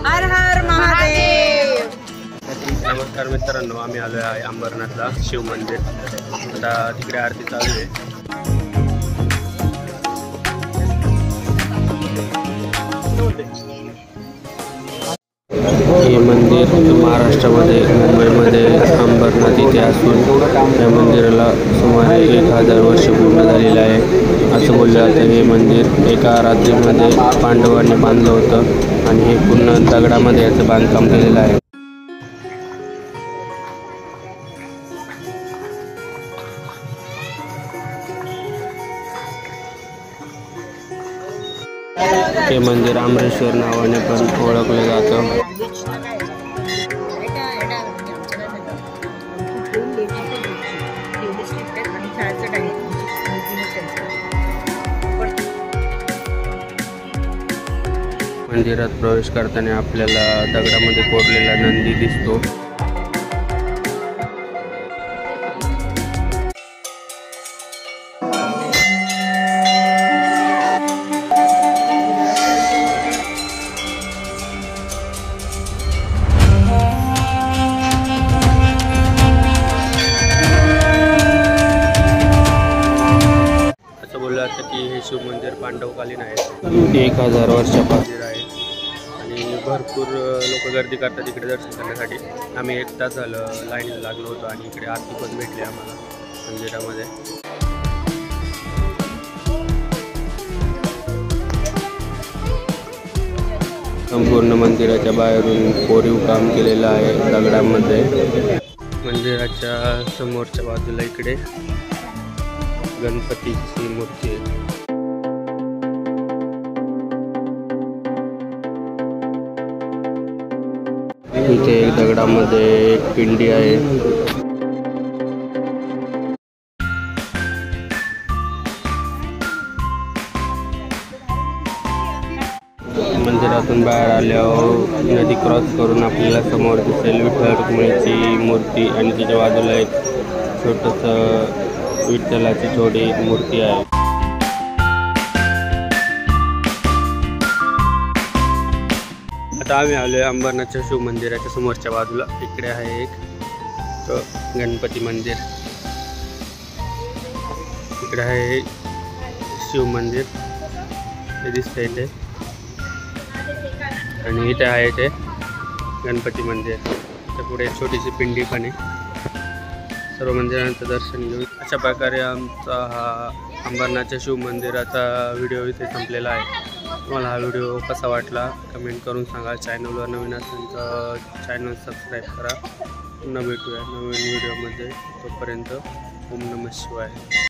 हर हर महादेव। नमस्कार मित्रांनो, आम्ही आलो आहे अंबरनाथला शिव मंदिर। आता तिकडे आरती चालू आहे। हे मंदिर महाराष्ट्रामध्ये मुंबईमध्ये अंबरनाथ इथे असून या मंदिराला सुमारे 1000 वर्ष पूर्ण झालेले आहे। असं बोललं जातं हे मंदिर एका रात्रीमध्ये पांडवांनी बांधलं होतं आणि हे पूर्ण दगडामध्ये याचं बांधकाम केलेलं आहे। हे मंदिर आमरेश्वर नावाने पण ओळखलं जातं। मंदिरात प्रवेश करताना आपल्याला दगडामध्ये कोरलेला नंदी दिसतो। असं बोललं जातं की हे शिव मंदिर पांडवकालीन आहे, 1000 वर्षापासून आहे आणि भरपूर लोक गर्दी करतात इकडे दर्शन करण्यासाठी। आम्ही 1 तास झालं लाईनीला लागलो होतो आणि इकडे आरती पण भेटली आम्हाला मंदिरामध्ये। संपूर्ण मंदिराच्या बाहेरून कोरीव काम केलेलं आहे दगडामध्ये। मंदिराच्या समोरच्या बाजूला इकडे गणपतीची मूर्ती आहे। इथे एक दगडामध्ये एक पिंडी आहे। मंदिरातून बाहेर आल्यावर नदी क्रॉस करून आपल्याला समोर दिसेल विठ्ठल रुक्मिणीची मूर्ती आणि तिच्या बाजूला एक छोटंसं विठ्ठलाची छोटी मूर्ती आहे। आता आम्ही आलो आहे अंबरनाथच्या शिव मंदिराच्या समोरच्या बाजूला। इकडे आहे एक गणपती मंदिर, इकडे आहे शिव मंदिर हे दिसतंय इथे, आणि इथे आहे ते गणपती मंदिर। त्या पुढे एक छोटीशी पिंडी पण आहे। सर्व मंदिरांचं दर्शन घेऊन अशा प्रकारे आमचा हा अंबरनाथच्या शिव मंदिराचा व्हिडिओ इथे संपलेला आहे। तुम्हाला हा व्हिडिओ कसा वाटला कमेंट करून सांगा। चॅनलवर नवीन असेल तर चॅनल सबस्क्राईब करा। पुन्हा भेटूया नवीन व्हिडिओमध्ये, तोपर्यंत ओम नमः शिवाय।